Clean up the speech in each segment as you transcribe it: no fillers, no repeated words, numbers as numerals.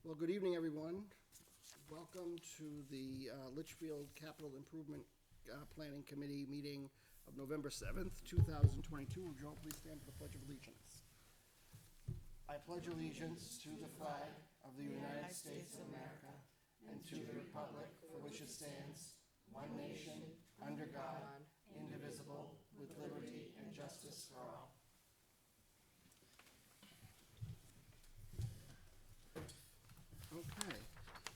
Well, good evening, everyone. Welcome to the Litchfield Capital Improvement Planning Committee meeting of November 7th, 2022. Would you all please stand for the Pledge of Allegiance? I pledge allegiance to the flag of the United States of America and to the republic for which it stands, one nation, under God, indivisible, with liberty and justice for all. Okay.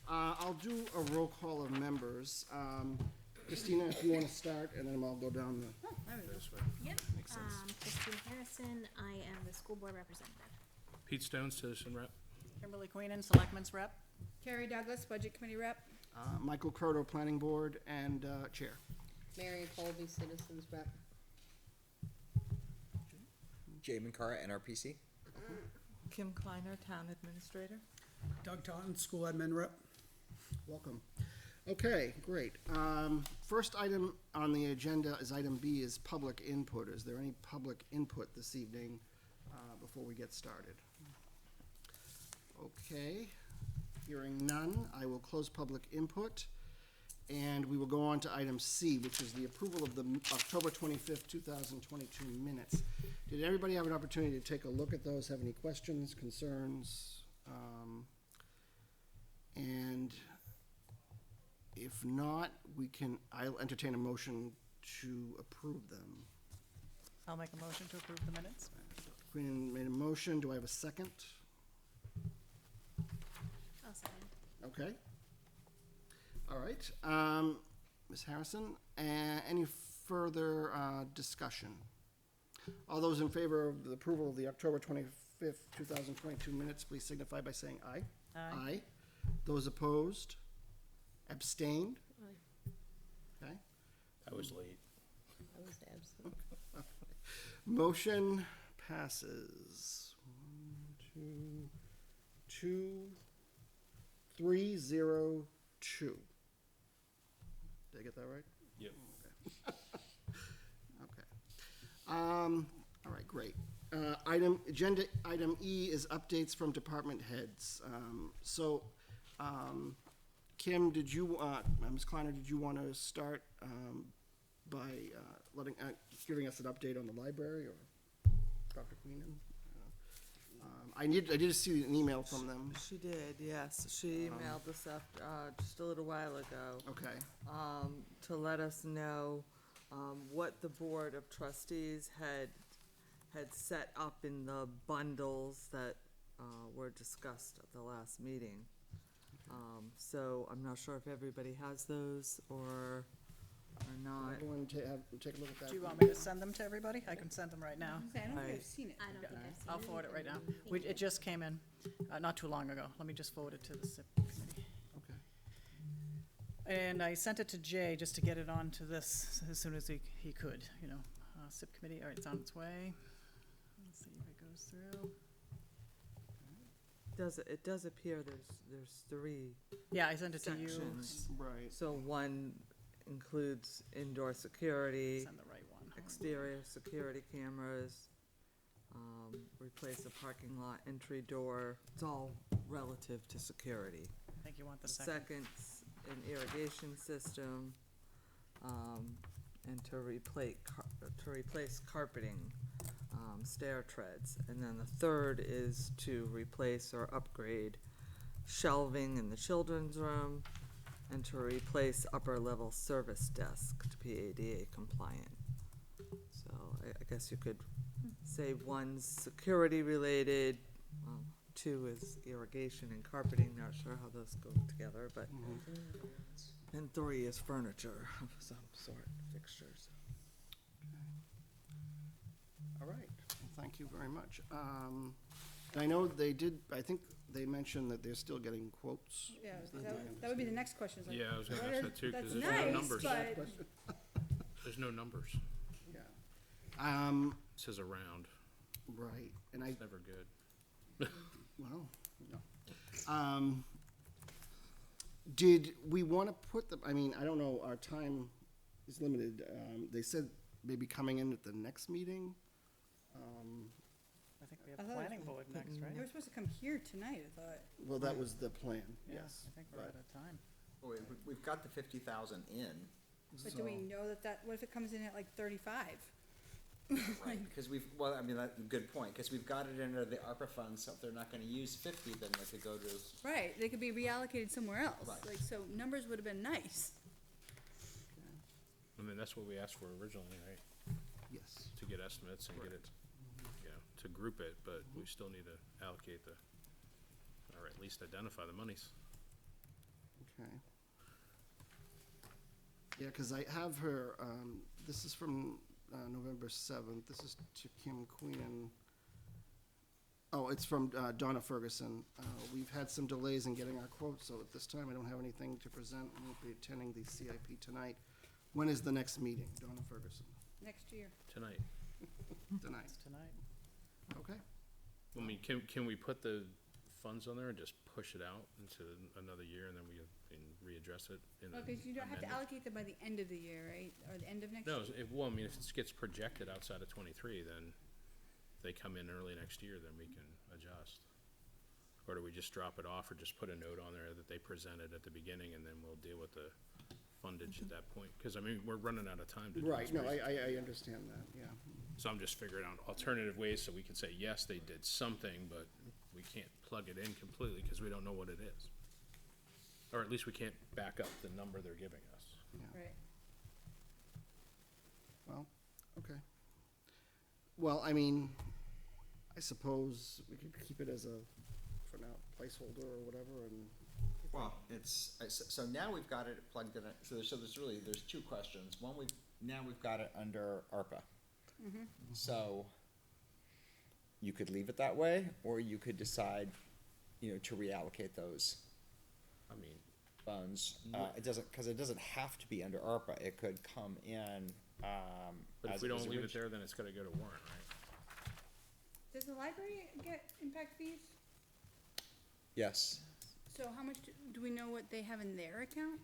I'll do a roll call of members. Christina, if you want to start, and then I'll go down this way. Yep. Makes sense. Christine Harrison, I am the school board representative. Pete Stone, citizen rep. Kimberly Queenan, Selectmen's Rep. Carrie Douglas, Budget Committee Rep. Michael Croto, Planning Board, and Chair. Mary Colby, Citizens Rep. Jay Minkara, NRPC. Kim Kleiner, Town Administrator. Doug Totten, School Admin Rep. Welcome. Okay, great. First item on the agenda is item B, is public input. Is there any public input this evening before we get started? Okay, hearing none, I will close public input, and we will go on to item C, which is the approval of the October 25th, 2022 minutes. Did everybody have an opportunity to take a look at those? Have any questions, concerns? And if not, I'll entertain a motion to approve them. I'll make a motion to approve the minutes. Queen made a motion. Do I have a second? I'll second. Okay. All right. Ms. Harrison, any further discussion? All those in favor of the approval of the October 25th, 2022 minutes, please signify by saying aye. Aye. Those opposed? Abstained? Aye. Okay. I was late. I was absent. Motion passes. 1, 2, 3, 0, 2. Did I get that right? Yep. Okay. All right, great. Agenda item E is updates from department heads. Kim, did you, Ms. Kleiner, did you want to start by giving us an update on the library, or Dr. Queenan? I did see an email from them. She did, yes. She emailed us just a little while ago. Okay. To let us know what the Board of Trustees had set up in the bundles that were discussed at the last meeting. So I'm not sure if everybody has those or not. Everyone take a look at that. Do you want me to send them to everybody? I can send them right now. I don't think I've seen it. I don't think I've seen I'll it. forward it right now. It just came in not too long ago. Let me just forward it to the SIP committee. Okay. And I sent it to Jay just to get it on to this as soon as he could, you know. SIP committee, all right, it's on its way. Let's see if it goes through. It does appear there's 3 Yeah, I sent it to you. sections. Right. So one includes indoor security, Send the right one. exterior security cameras, replace a parking lot entry door. It's all relative to security. I think you want the The second. second's an irrigation system, and to replace carpeting, stair treads. And then the third is to replace or upgrade shelving in the children's room, and to replace upper level service desk to be ADA compliant. So I guess you could say one's security related, 2 is irrigation and carpeting, not sure how those go together, but, and 3 is furniture of some sort, fixtures. All right, well, thank you very much. I know I think they mentioned that they're still getting quotes. Yeah, that would be the next question. is like, Yeah, I was gonna what ask are- that too, 'cause that's there's no nice, numbers. but There's no numbers. Yeah. It says around. Right, and It's never good. well, no. Did we want to put I mean, I don't know, our time is limited. They said maybe coming in at the next meeting. I think we I have thought it was planning board next, right? They were supposed to come here tonight, I thought. Well, that was the plan, Yeah, yes. I think we're but- out of time. We've got the 50,000 in, But do we So- know what if it comes in at like 35? right, because that's a good point, because we've got it under the ARPA funds, so if they're not gonna use 50, then they could go to, Right, they could be reallocated somewhere else. Right. Like, so numbers would have been nice. I mean, that's what we asked for originally, right? Yes. To get estimates and get it, you know, to group it, but we still need to allocate or at least identify the monies. Okay. Yeah, because I have her, this is from November 7th. This is to Kim Queenan. Oh, it's from Donna Ferguson. We've had some delays in getting our quotes, so at this time I don't have anything to present. I won't be attending the CIP tonight. When is the next meeting, Donna Ferguson? Next year. Tonight. Tonight. It's tonight. Okay. I mean, can we put the funds on there and just push it out into another year and then we can readdress it in Well, an because you don't have to amendment? allocate them by the end of the year, right? Or the end of next year? No, well, I mean, if it gets projected outside of 23, then they come in early next year, then we can adjust. Or do we just drop it off or just put a note on there that they presented at the beginning and then we'll deal with the fundage at that point? Because, I mean, we're running out of time to do Right, this. no, I understand that, yeah. So I'm just figuring out alternative ways so we can say, yes, they did something, but we can't plug it in completely because we don't know what it is. Or at least we can't back up the number they're giving us. Right. Well, okay. Well, I mean, I suppose we could keep it as a, for now, placeholder or whatever, and, well, so now we've got it plugged in, so there's two questions. One, now we've got it under ARPA. So, you could leave it that way, or you could decide, to reallocate those I mean, funds. It doesn't have to be under ARPA, it could come in, but if as we it was don't leave it origin- there, then it's gotta go to warrant, right? Does the library get impact fees? Yes, So how much, do we know what they have in their account?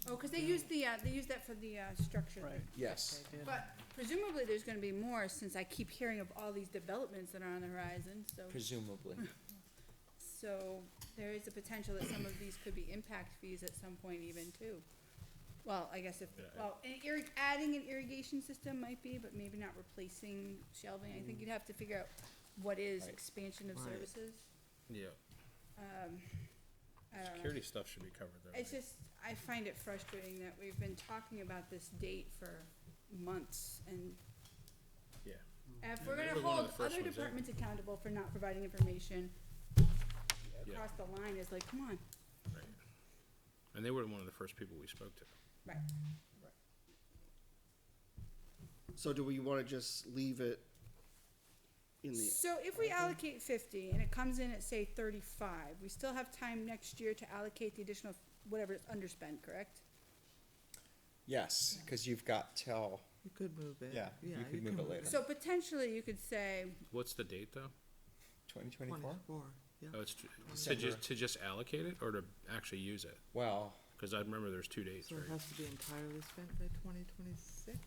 Oh, cause they use that for the, structure. Right. yes. They did. But presumably there's gonna be more, since I keep hearing of all these developments that are on the horizon, Presumably. so there is a potential that some of these could be impact fees at some point even too. Well, I guess adding an irrigation system might be, but maybe not replacing shelving. I think you'd have to figure out what is Right. expansion of Right. services. Yeah. I don't know. Security stuff should be covered there. It's just, I find it frustrating that we've been talking about this date for months, and Yeah. if we're They gonna were one of hold the first other ones in. departments accountable for not providing information Yeah. across the line, is like, come on. Right. And they were one of the first people we spoke to. Right. so do we wanna just leave it in the, So if we allocate 50 and it comes in at, say, 35, we still have time next year to allocate the additional, whatever is underspent, correct? Yes, cause you've got till, You could move it. Yeah, you could move it later. So potentially you could say, What's the date, though? 2024? 24, yeah. Oh, it's December. to just allocate it or to actually use it? Well, Because I remember there's 2 dates, So it right? has to be entirely spent by 2026?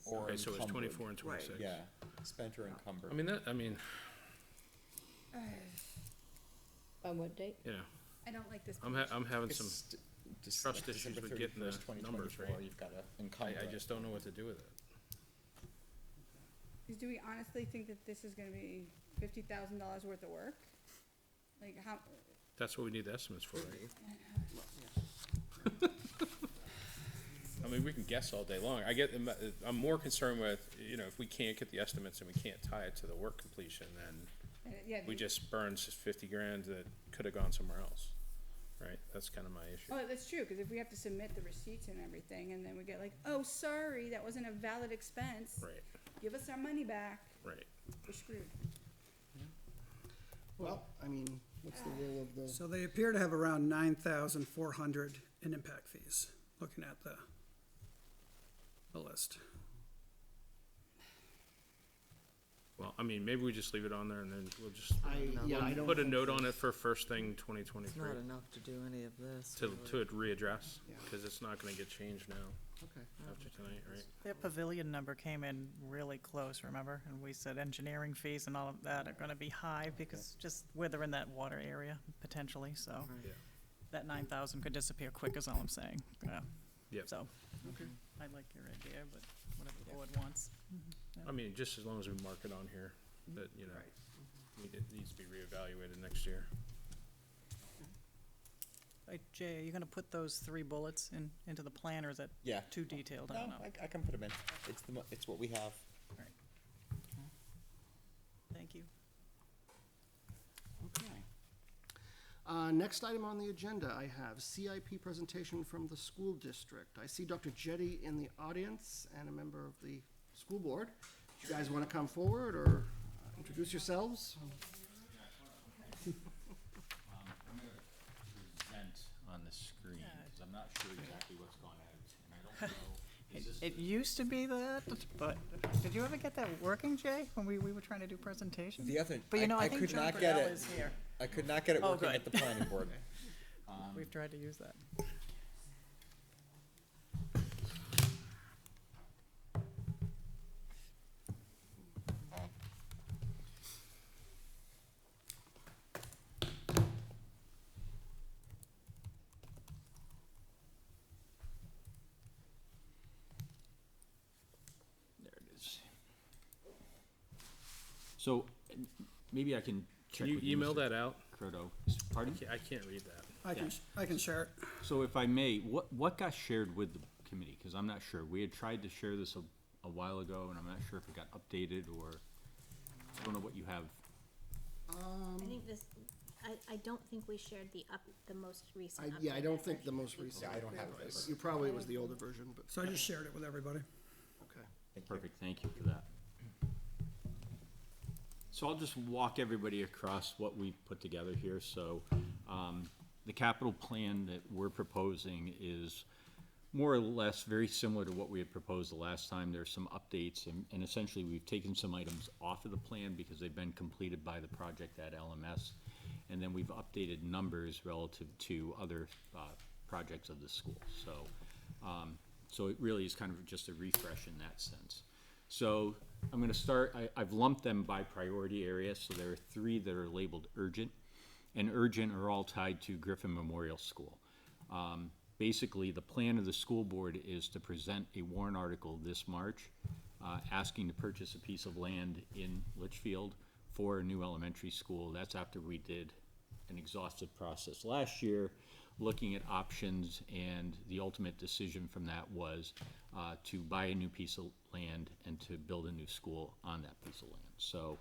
Or Okay, so it's encumbered. 24 and Right. 26. yeah, spent or encumbered. I mean, By what date? you know, I don't like this. I'm having some, It's trust issues December with getting the 31st, numbers 2024, right. You've gotta encumber I it. just don't know what to do with it. Do we honestly think that this is gonna be $50,000 worth of work? Like, how, That's what we need the estimates for, right? I mean, we can guess all day long. I'm more concerned with, if we can't get the estimates and we can't tie it to the work completion, then yeah. we just burned 50 grand that could have gone somewhere else, right? That's kind of my issue. Oh, that's true, cause if we have to submit the receipts and everything, and then we get like, oh, sorry, that wasn't a valid expense. Right, Give us our money back, right. we're screwed. well, I mean, what's the role of the, So they appear to have around 9,400 in impact fees, looking at the list. Well, I mean, maybe we just leave it on there and then we'll just I don't. put a think note on there's- it for first thing It's 2023 not enough to do any of this. to really. readdress, Yeah. because it's not gonna get changed now. Okay. after tonight, right? Their pavilion number came in really close, remember? And we said engineering fees and all of that are gonna be high because just where they're in that water area potentially, so. Yeah. That 9,000 could disappear quick is all I'm saying, yeah. Yep. So, Okay. I like your idea, but whatever the board wants. I mean, just as long as we mark it on here, that, you know, it needs to be reevaluated next year. Jay, are you gonna put those 3 bullets into the plan, or is that Yeah. too detailed? I No, don't know. I can put them in. It's what we have. Thank you. Okay. Next item on the agenda, I have CIP presentation from the school district. I see Dr. Jetty in the audience and a member of the school board. Do you guys want to come forward or introduce yourselves? I'm gonna present on the screen, because I'm not sure exactly what's gone out, and I don't know, is this It used to be that, but did you ever get that working, Jay, when we were trying to do presentations? The other, But you know, I think could John not get Burdell it. is here. I could not get it Oh, working good. at the planning board. We've tried to use that. There it is. So, maybe I can check Can you with email Mr. that out? Croto. Pardon? I can't read that. I can share it. So if I may, what got shared with the committee? Because I'm not sure. We had tried to share this a while ago, and I'm not sure if it got updated, or, I don't know what you have. I think this, I don't think we shared the most recent update. Yeah, I don't think the most recent. Yeah, I don't have this. You probably was the older version, but, So I just shared it with everybody. okay. Thank you. Perfect, thank you for that. So I'll just walk everybody across what we put together here. So, the capital plan that we're proposing is more or less very similar to what we had proposed the last time. There's some updates, and essentially we've taken some items off of the plan because they've been completed by the project at LMS. And then we've updated numbers relative to other, projects of the school. So it really is kind of just a refresh in that sense. So I'm gonna start, I've lumped them by priority area, so there are 3 that are labeled urgent. And urgent are all tied to Griffin Memorial School. Basically, the plan of the school board is to present a warrant article this March, asking to purchase a piece of land in Litchfield for a new elementary school. That's after we did an exhaustive process last year, looking at options, and the ultimate decision from that was to buy a new piece of land and to build a new school on that piece of land. So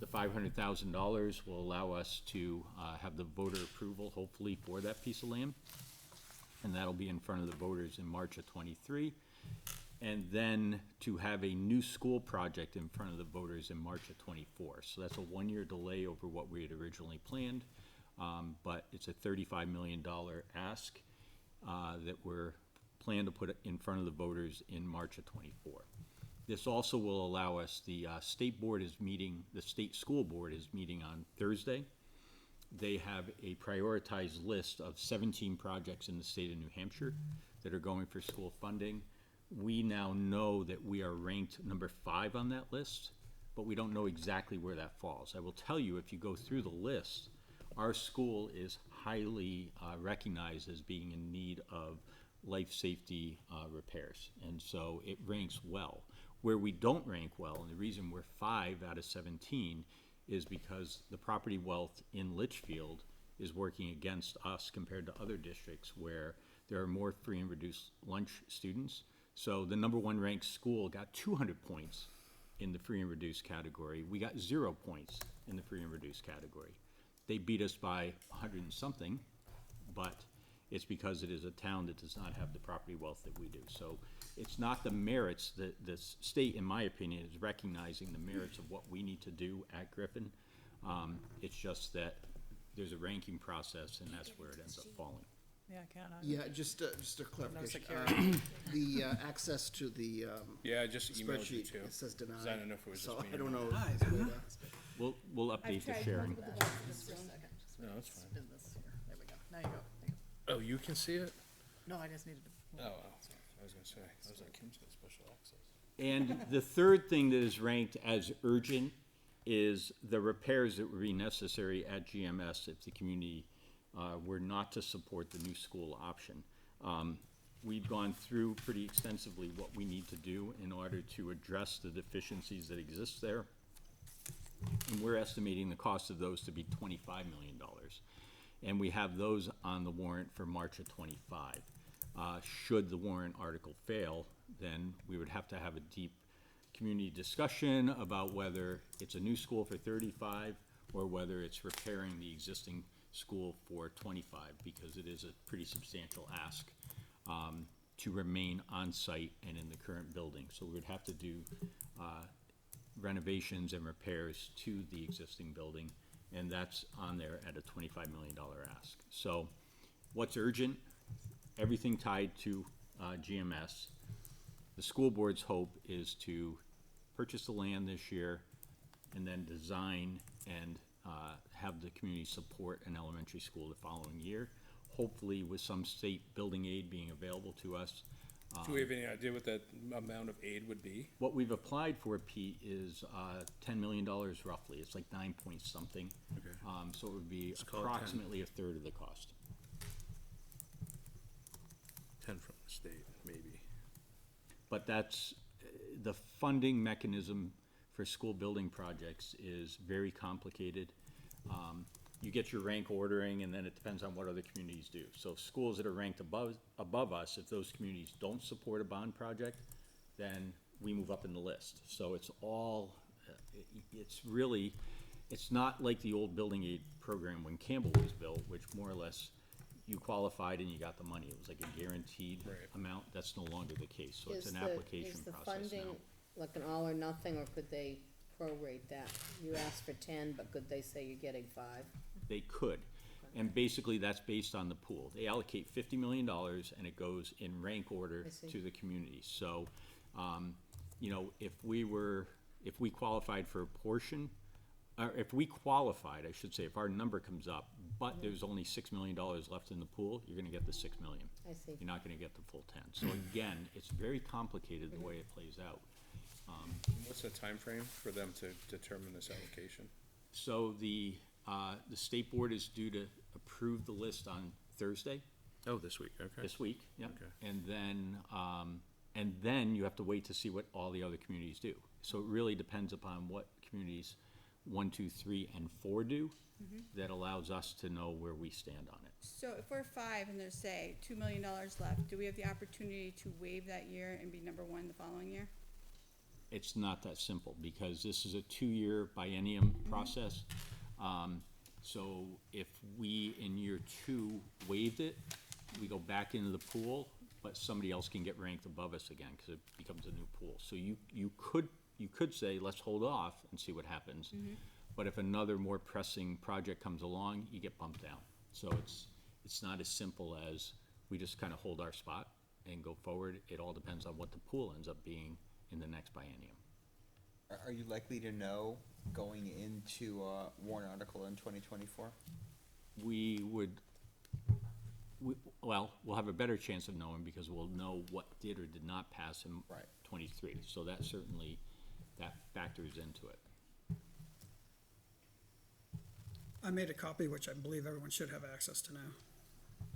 the $500,000 will allow us to have the voter approval, hopefully, for that piece of land. And that'll be in front of the voters in March of '23. And then to have a new school project in front of the voters in March of '24. So that's a 1-year delay over what we had originally planned. But it's a $35 million ask that we're planning to put in front of the voters in March of '24. This also will allow us, the state school board is meeting on Thursday. They have a prioritized list of 17 projects in the state of New Hampshire that are going for school funding. We now know that we are ranked number 5 on that list, but we don't know exactly where that falls. I will tell you, if you go through the list, our school is highly recognized as being in need of life safety repairs, and so it ranks well. Where we don't rank well, and the reason we're 5 out of 17, is because the property wealth in Litchfield is working against us compared to other districts where there are more free and reduced lunch students. So the number 1 ranked school got 200 points in the free and reduced category. We got 0 points in the free and reduced category. They beat us by 100 and something, but it's because it is a town that does not have the property wealth that we do. So it's not the merits, the state, in my opinion, is recognizing the merits of what we need to do at Griffin. It's just that there's a ranking process, and that's where it ends up falling. Yeah, I can't. Yeah, just a clarification. security. The access to the Yeah, I just emailed you spreadsheet, too. it says denied. I don't know if it was So just me I or don't not. know. We'll update I've the tried sharing. multiple devices, so. No, that's fine. Spin this here. There we go. Now you go. There you go. Oh, you can see it? No, I just needed to. Oh, I was gonna say, I was like, Kim's got special access. And the third thing that is ranked as urgent is the repairs that would be necessary at GMS if the community were not to support the new school option. We've gone through pretty extensively what we need to do in order to address the deficiencies that exist there. And we're estimating the cost of those to be $25 million. And we have those on the warrant for March of '25. Should the warrant article fail, then we would have to have a deep community discussion about whether it's a new school for 35 or whether it's repairing the existing school for 25, because it is a pretty substantial ask to remain on site and in the current building. So we would have to do renovations and repairs to the existing building, and that's on there at a $25 million ask. So what's urgent? Everything tied to GMS. The school board's hope is to purchase the land this year and then design and have the community support an elementary school the following year, hopefully with some state building aid being available to us. Do we have any idea what that amount of aid would be? What we've applied for, Pete, is $10 million roughly. It's like 9 point something. Okay. So it would be Let's call it 10. approximately a third of the cost. 10 from the state, maybe. But that's, the funding mechanism for school building projects is very complicated. You get your rank ordering, and then it depends on what other communities do. So schools that are ranked above us, if those communities don't support a bond project, then we move up in the list. So it's all, it's really, it's not like the old building aid program when Campbell was built, which more or less you qualified and you got the money. It was like a guaranteed Right. amount. That's no longer the case. So it's Is an the- application Is the process funding now. like an all or nothing, or could they prorate that? You asked for 10, but could they say you're getting 5? They could. And basically, that's based on the pool. They allocate $50 million, and it goes in rank order I see. to the community. So, you know, if we qualified for a portion, or if we qualified, I should say, if our number comes up, but there's only $6 million left in the pool, you're gonna get the $6 million. I see. You're not gonna get the full 10. So again, it's very complicated the way it plays out. What's the time frame for them to determine this allocation? So the state board is due to approve the list on Thursday. Oh, this week, okay. This week, yeah. Okay. And then you have to wait to see what all the other communities do. So it really depends upon what communities 1, 2, 3, and 4 do that allows us to know where we stand on it. So if we're 5 and there's, say, $2 million left, do we have the opportunity to waive that year and be number 1 the following year? It's not that simple because this is a 2-year biennium process. So if we, in year 2, waived it, we go back into the pool, but somebody else can get ranked above us again because it becomes a new pool. So you could say, let's hold off and see what happens. But if another more pressing project comes along, you get bumped down. So it's not as simple as we just kind of hold our spot and go forward. It all depends on what the pool ends up being in the next biennium. Are you likely to know going into a warrant article in 2024? Well, we'll have a better chance of knowing because we'll know what did or did not pass in Right. 23. So that certainly, that factors into it. I made a copy, which I believe everyone should have access to now.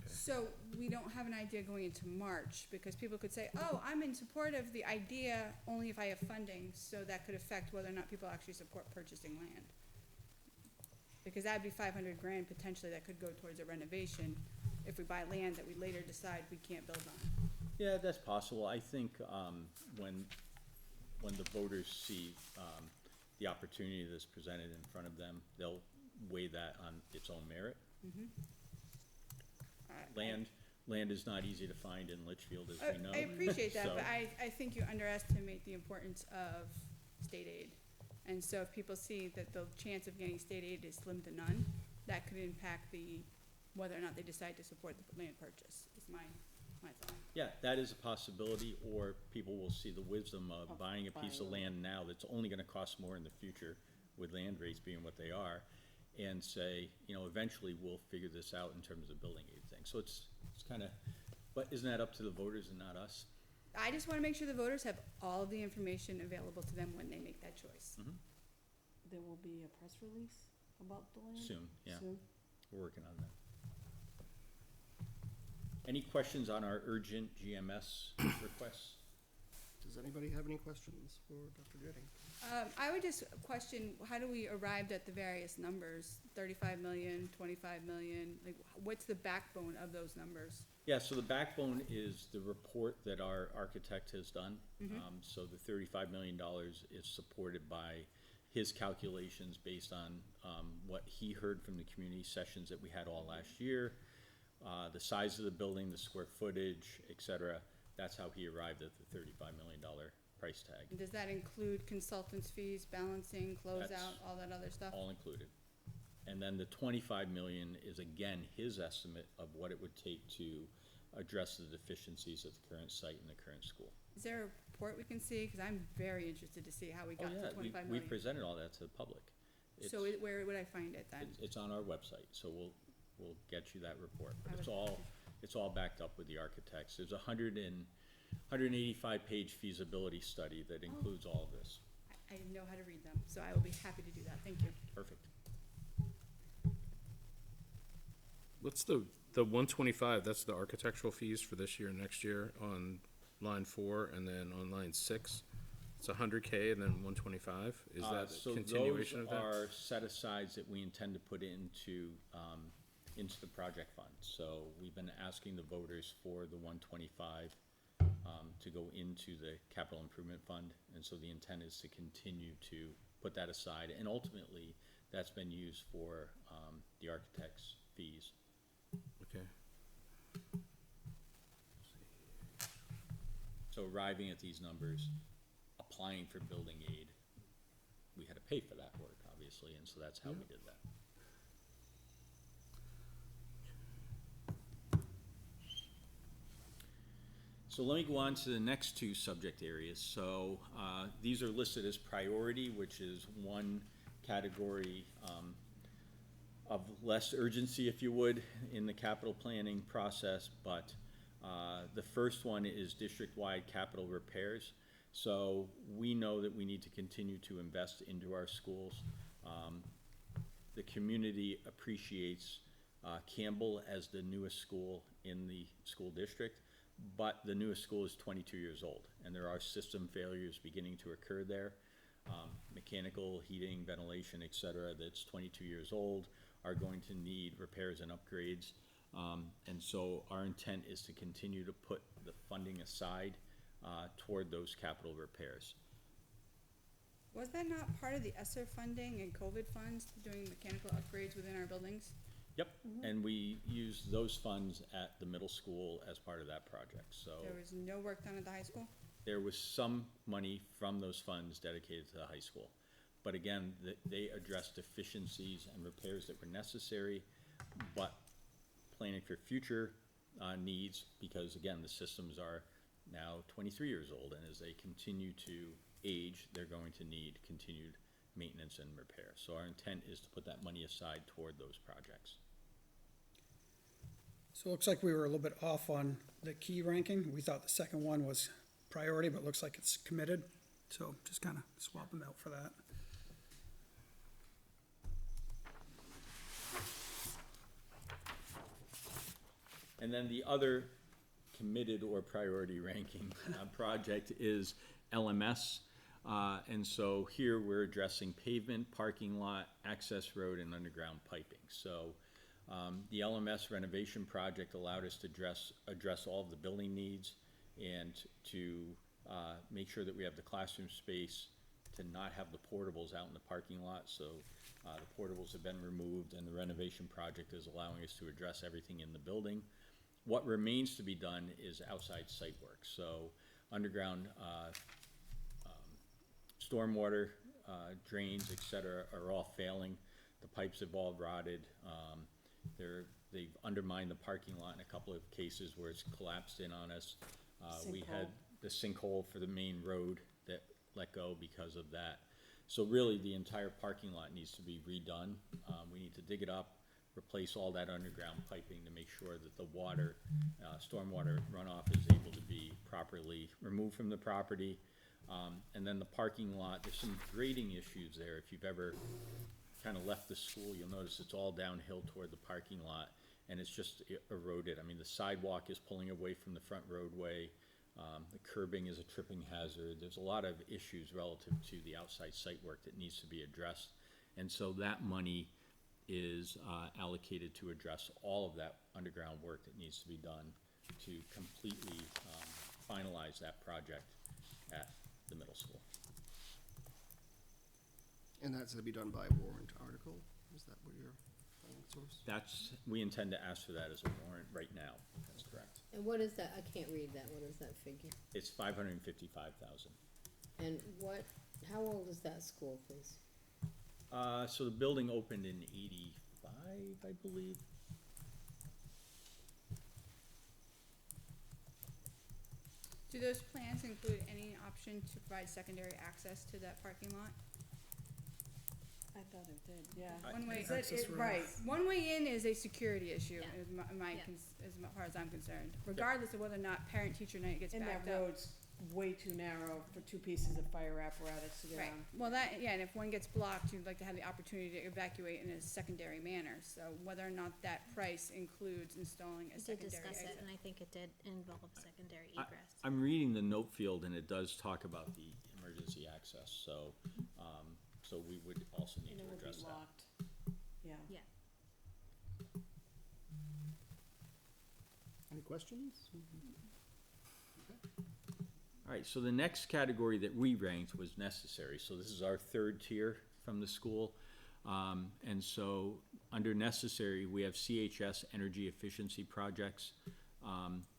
So we don't have an idea going into March, because people could say, oh, I'm in support of the idea only if I have funding, so that could affect whether or not people actually support purchasing land. Because that'd be $500,000 potentially that could go towards a renovation if we buy land that we later decide we can't build on. Yeah, that's possible. I think when the voters see the opportunity that's presented in front of them, they'll weigh that on its own merit. Land is not easy to find in Litchfield, as we know. I appreciate that, So- but I think you underestimate the importance of state aid. And so if people see that the chance of getting state aid is slim to none, that could impact whether or not they decide to support the land purchase, is my thought. Yeah, that is a possibility, or people will see the wisdom of buying a piece of land now that's only gonna cost more in the future, with land rates being what they are, and say, you know, eventually we'll figure this out in terms of building aid thing. So it's kinda, but isn't that up to the voters and not us? I just wanna make sure the voters have all of the information available to them when they make that choice. There will be a press release about the land? Soon, yeah. Soon? We're working on that. Any questions on our urgent GMS requests? Does anybody have any questions for Dr. Jennings? I would just question, how do we arrive at the various numbers? 35 million, 25 million, like, what's the backbone of those numbers? Yeah, so the backbone is the report that our architect has done. So the $35 million is supported by his calculations based on what he heard from the community sessions that we had all last year, the size of the building, the square footage, et cetera. That's how he arrived at the $35 million price tag. And does that include consultants' fees, balancing, closeout, That's all that other stuff? All included. And then the 25 million is again his estimate of what it would take to address the deficiencies at the current site and the current school. Is there a report we can see? Cause I'm very interested to see how we got to 25 We million. presented all that to the public. So where would I find it then? It's on our website, so we'll get you that report. But I it's all backed up with the architects. There's a 185 page feasibility study that includes all of this. I know how to read them, so I will be happy to do that. Thank you. Perfect. What's the 125, that's the architectural fees for this year and next year on line 4, and then on line 6, it's 100K and then 125? Is that a continuation of that? So those are set-asides that we intend to put into the project fund. So we've been asking the voters for the 125 to go into the capital improvement fund, and so the intent is to continue to put that aside, and ultimately, that's been used for the architect's fees. Okay. So arriving at these numbers, applying for building aid, we had to pay for that work, obviously, and so that's how we did that. So let me go on to the next two subject areas. So these are listed as priority, which is one category of less urgency, if you would, in the capital planning process, but the first one is district-wide capital repairs. So we know that we need to continue to invest into our schools. The community appreciates Campbell as the newest school in the school district, but the newest school is 22 years old, and there are system failures beginning to occur there. Mechanical, heating, ventilation, et cetera, that's 22 years old are going to need repairs and upgrades. And so our intent is to continue to put the funding aside toward those capital repairs. Was that not part of the ESSER funding and COVID funds doing mechanical upgrades within our buildings? Yep, and we use those funds at the middle school as part of that project, so. There was no work done at the high school? There was some money from those funds dedicated to the high school. But again, they addressed deficiencies and repairs that were necessary, but planning for future needs, because again, the systems are now 23 years old, and as they continue to age, they're going to need continued maintenance and repair. So our intent is to put that money aside toward those projects. So it looks like we were a little bit off on the key ranking. We thought the second one was priority, but it looks like it's committed. So just kind of swap them out for that. And then the other committed or priority ranking project is LMS. And so here we're addressing pavement, parking lot, access road, and underground piping. So the LMS renovation project allowed us to address all of the building needs and to make sure that we have the classroom space to not have the portables out in the parking lot. So the portables have been removed, and the renovation project is allowing us to address everything in the building. What remains to be done is outside site work. So underground stormwater drains, et cetera, are all failing. The pipes have all rotted. They've undermined the parking lot in a couple of cases where it's collapsed in on us. We had the sinkhole for the main road that let go because of that. So really, the entire parking lot needs to be redone. We need to dig it up, replace all that underground piping to make sure that the water, stormwater runoff is able to be properly removed from the property. And then the parking lot, there's some grading issues there. If you've ever kind of left the school, you'll notice it's all downhill toward the parking lot, and it's just eroded. I mean, the sidewalk is pulling away from the front roadway. The curbing is a tripping hazard. There's a lot of issues relative to the outside site work that needs to be addressed. And so that money is allocated to address all of that underground work that needs to be done to completely finalize that project at the middle school. And that's to be done by warrant article? Is that what your funding source? We intend to ask for that as a warrant right now. That's correct. And what is that? I can't read that. What is that figure? It's $555,000. And how old is that school, please? So the building opened in '85, I believe. Do those plans include any option to provide secondary access to that parking lot? I thought it did, yeah. One way, Access road. right, one way in is a security issue, Yeah. as Yeah. as far as I'm concerned, regardless of whether or not parent-teacher night gets And that backed up. road's way too narrow for two pieces of fire apparatus to get Right, on. well, yeah, and if one gets blocked, you'd like to have the opportunity to evacuate in a secondary manner, so whether or not that price includes installing a We did secondary discuss exit. it, and I think it did involve secondary I- egress. I'm reading the note field, and it does talk about the emergency access, so, so we would also need And it to will be address that. locked, yeah. Yeah. Any questions? All right, so the next category that we ranked was necessary, so this is our third tier from the school. And so, under necessary, we have CHS energy efficiency projects.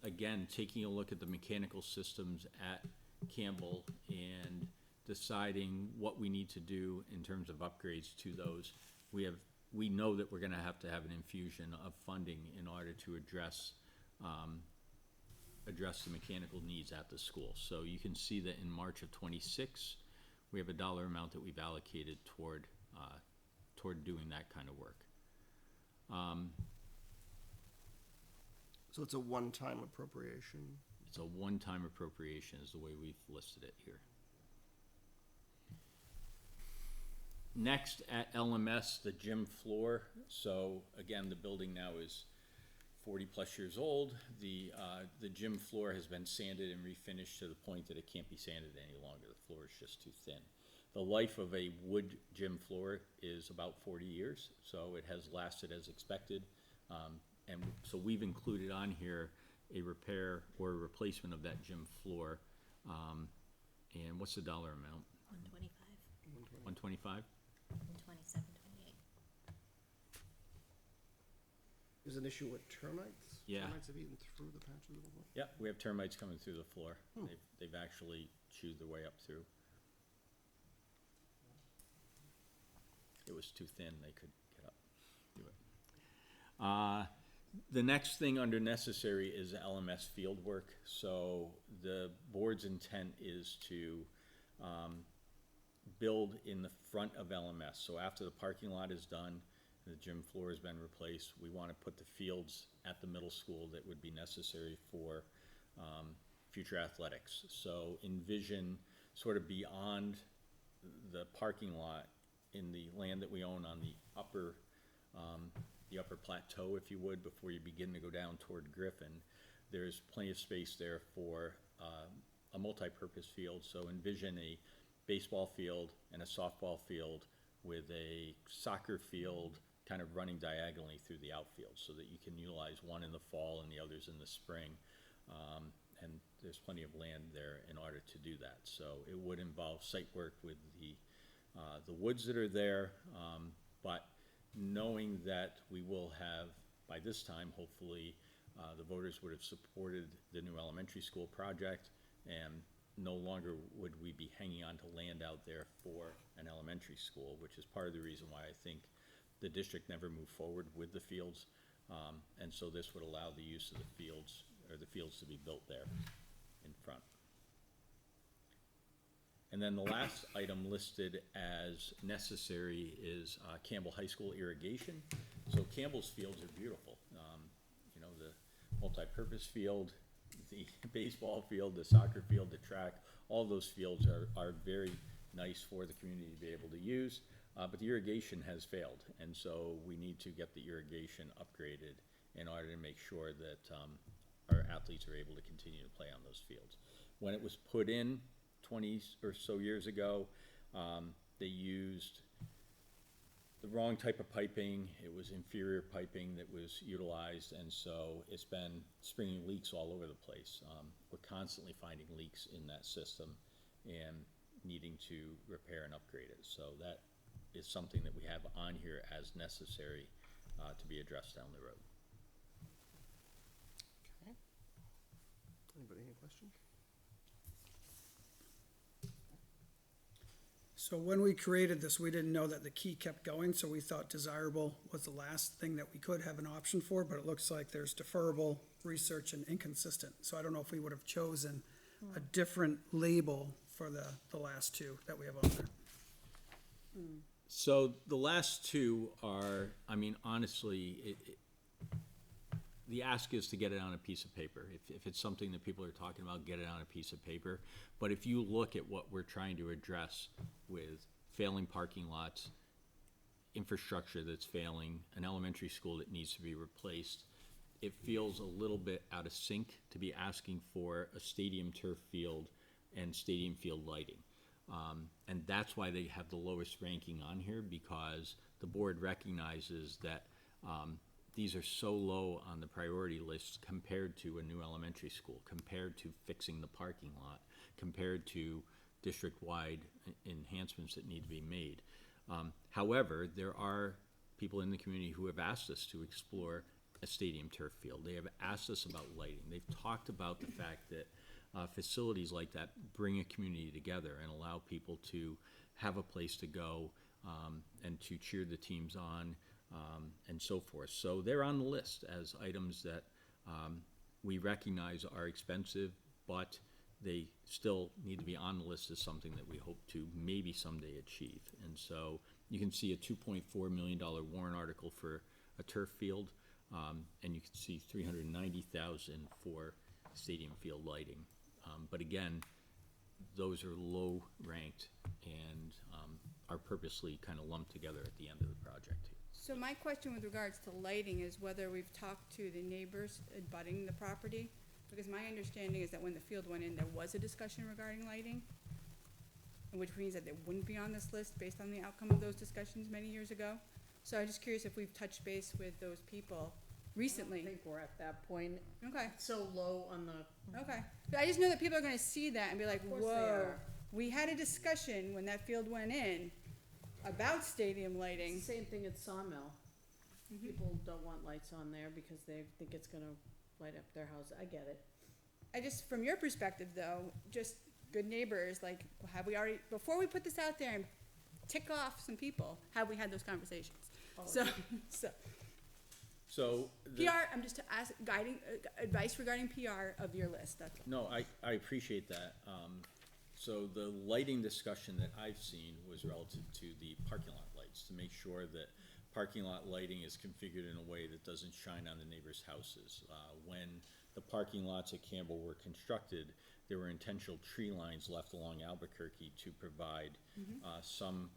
Again, taking a look at the mechanical systems at Campbell and deciding what we need to do in terms of upgrades to those. We know that we're gonna have to have an infusion of funding in order to address the mechanical needs at the school. So you can see that in March of '26, we have a dollar amount that we've allocated toward doing that kind of work. So it's a one-time appropriation? It's a one-time appropriation is the way we've listed it here. Next, at LMS, the gym floor. So again, the building now is 40-plus years old. The gym floor has been sanded and refinished to the point that it can't be sanded any longer. The floor is just too thin. The life of a wood gym floor is about 40 years, so it has lasted as expected. And so we've included on here a repair or a replacement of that gym floor. And what's the dollar amount? 125, 125? 127, 28. There's an issue with termites? Yeah. Termites have eaten through the patches of the wall? Yeah, we have termites coming through the floor. They've actually chewed their way up through. It was too thin, they could get up, do it. The next thing under necessary is LMS field work. So the board's intent is to build in the front of LMS. So after the parking lot is done, the gym floor has been replaced, we want to put the fields at the middle school that would be necessary for future athletics. So envision sort of beyond the parking lot in the land that we own on the upper plateau, if you would, before you begin to go down toward Griffin. There's plenty of space there for a multi-purpose field. So envision a baseball field and a softball field with a soccer field kind of running diagonally through the outfield so that you can utilize one in the fall and the others in the spring. And there's plenty of land there in order to do that. So it would involve site work with the woods that are there, but knowing that we will have, by this time, hopefully, the voters would have supported the new elementary school project, and no longer would we be hanging on to land out there for an elementary school, which is part of the reason why I think the district never moved forward with the fields. And so this would allow the use of the fields, or the fields to be built there in front. And then the last item listed as necessary is Campbell High School irrigation. So Campbell's fields are beautiful. You know, the multi-purpose field, the baseball field, the soccer field, the track, all those fields are very nice for the community to be able to use. But the irrigation has failed, and so we need to get the irrigation upgraded in order to make sure that our athletes are able to continue to play on those fields. When it was put in 20 or so years ago, they used the wrong type of piping. It was inferior piping that was utilized, and so it's been springing leaks all over the place. We're constantly finding leaks in that system and needing to repair and upgrade it. So that is something that we have on here as necessary to be addressed down the road. Okay. Anybody, any questions? So when we created this, we didn't know that the key kept going, so we thought desirable was the last thing that we could have an option for, but it looks like there's deferrable, research, and inconsistent. So I don't know if we would have chosen a different label for the last two that we have on there. So the last two are, I mean, honestly, the ask is to get it on a piece of paper. If it's something that people are talking about, get it on a piece of paper. But if you look at what we're trying to address with failing parking lots, infrastructure that's failing, an elementary school that needs to be replaced, it feels a little bit out of sync to be asking for a stadium turf field and stadium field lighting. And that's why they have the lowest ranking on here, because the board recognizes that these are so low on the priority list compared to a new elementary school, compared to fixing the parking lot, compared to district-wide enhancements that need to be made. However, there are people in the community who have asked us to explore a stadium turf field. They have asked us about lighting. They've talked about the fact that facilities like that bring a community together and allow people to have a place to go and to cheer the teams on and so forth. So they're on the list as items that we recognize are expensive, but they still need to be on the list as something that we hope to maybe someday achieve. And so you can see a $2.4 million warrant article for a turf field, and you can see $390,000 for stadium field lighting. But again, those are low ranked and are purposely kind of lumped together at the end of the project. So my question with regards to lighting is whether we've talked to the neighbors abutting the property, because my understanding is that when the field went in, there was a discussion regarding lighting, which means that they wouldn't be on this list based on the outcome of those discussions many years ago. So I'm just curious if we've touched base with those people recently. I think we're at that point. Okay, So low on the, okay. But I just know that people are gonna see that and be like, Of course they whoa, are. we had a discussion when that field went in about stadium lighting. it's the same thing at Sawmill. People don't want lights on there because they think it's gonna light up their house. I get it. I just, from your perspective though, just good neighbors, like, have we already, before we put this out there and tick off some people, have we had those conversations? So, So the- PR, I'm just guiding, advice regarding PR of your list, that's all. No, I appreciate that. So the lighting discussion that I've seen was relative to the parking lot lights, to make sure that parking lot lighting is configured in a way that doesn't shine on the neighbors' houses. When the parking lots at Campbell were constructed, there were intentional tree lines left along Albuquerque to provide some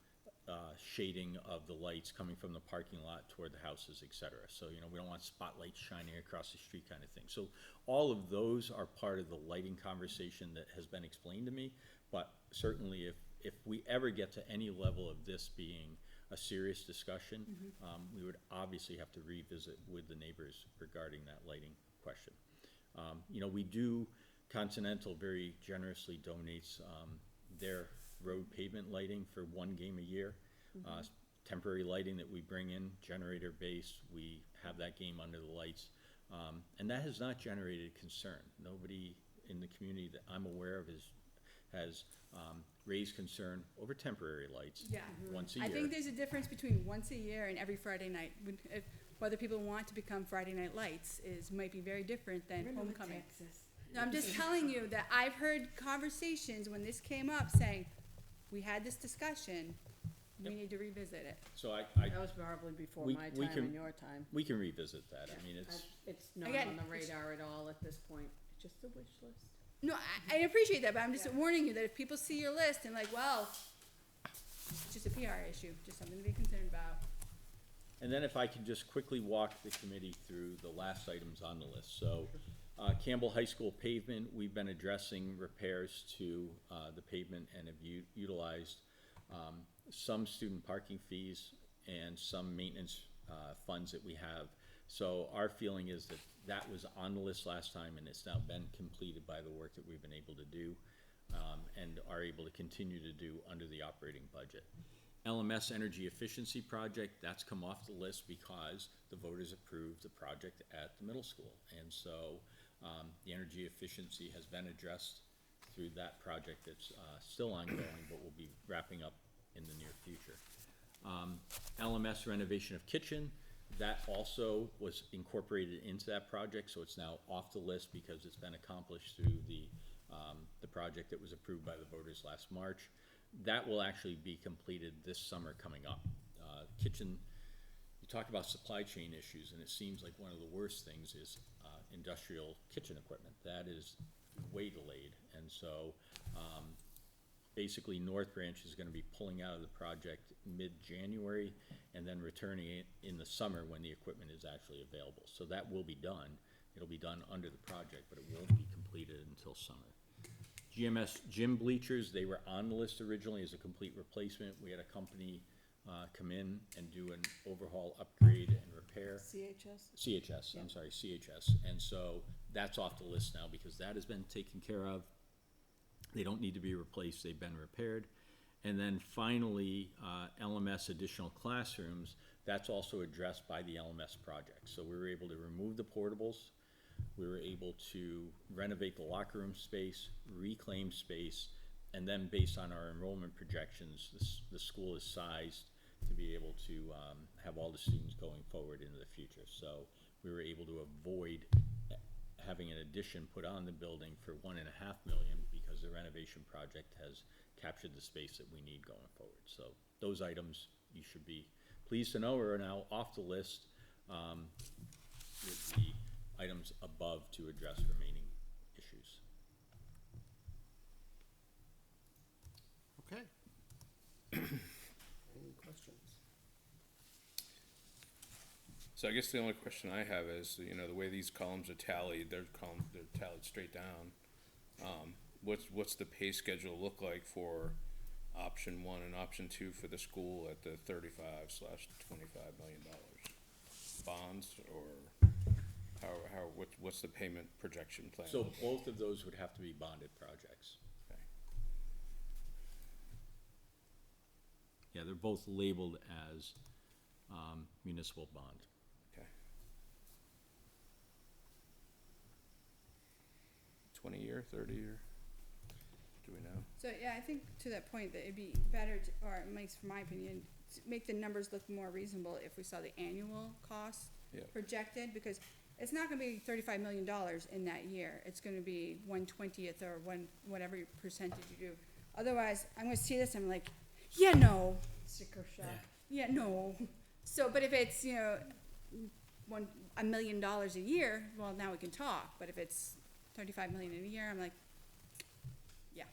shading of the lights coming from the parking lot toward the houses, et cetera. So, you know, we don't want spotlights shining across the street kind of thing. So all of those are part of the lighting conversation that has been explained to me. But certainly if we ever get to any level of this being a serious discussion, we would obviously have to revisit with the neighbors regarding that lighting question. You know, we do, Continental very generously donates their road pavement lighting for one game a year. Temporary lighting that we bring in, generator based, we have that game under the lights. And that has not generated concern. Nobody in the community that I'm aware of has raised concern over temporary lights Yeah. once a year. I think there's a difference between once a year and every Friday night. Whether people want to become Friday night lights might be very different than homecoming. No, I'm just telling you that I've heard conversations when this came up saying, we had this discussion, we need to revisit it. So That was probably before we- my we time can- and your time. we can revisit that, I mean, it's, It's not Again, on the it's- radar at all at this point, it's just a wish list. No, I appreciate that, but I'm just warning you that if people see your list and like, well, it's just a PR issue, just something to be concerned about. and then if I can just quickly walk the committee through the last items on the list. So, Campbell High School pavement, we've been addressing repairs to, the pavement and have utilized, some student parking fees and some maintenance, funds that we have. So our feeling is that that was on the list last time and it's now been completed by the work that we've been able to do, and are able to continue to do under the operating budget. LMS Energy Efficiency Project, that's come off the list because the voters approved the project at the middle school. And so, the energy efficiency has been addressed through that project that's, still ongoing, but will be wrapping up in the near future. LMS renovation of kitchen, that also was incorporated into that project, so it's now off the list because it's been accomplished through the project that was approved by the voters last March. That will actually be completed this summer coming up. Kitchen, you talk about supply chain issues, and it seems like one of the worst things is industrial kitchen equipment. That is way delayed, and so basically North Branch is gonna be pulling out of the project mid-January and then returning it in the summer when the equipment is actually available. So that will be done. It'll be done under the project, but it won't be completed until summer. GMS gym bleachers, they were on the list originally as a complete replacement. We had a company come in and do an overhaul, upgrade, and repair. CHS? I'm sorry, CHS. And so that's off the list now because that has been taken care of. They don't need to be replaced, they've been repaired. And then finally, LMS additional classrooms, that's also addressed by the LMS project. So we were able to remove the portables, we were able to renovate the locker room space, reclaim space, and then based on our enrollment projections, the school is sized to be able to have all the students going forward into the future. So we were able to avoid having an addition put on the building for $1.5 million because the renovation project has captured the space that we need going forward. So those items, you should be pleased to know, are now off the list with the items above to address remaining issues. Okay. Any questions? So I guess the only question I have is, you know, the way these columns are tallied, they're tallied straight down. What's the pay schedule look like for option 1 and option 2 for the school at the $35/25 million? Bonds or what's the payment projection plan? So both of those would have to be bonded projects. Okay. Yeah, they're both labeled as municipal bond. Okay. 20-year, 30-year? Do we know? So, yeah, I think to that point, that it'd be better to, or it makes, for my opinion, to make the numbers look more reasonable if we saw the annual cost Yeah. projected, because it's not gonna be $35 million in that year. It's gonna be 1/20th or whatever percentage you do. Otherwise, I'm gonna see this, I'm like, yeah, no, Sticker shock. yeah, no. So, but if it's, you know, $1 million a year, well, now we can talk, but if it's 35 million in a year, I'm like, yeah.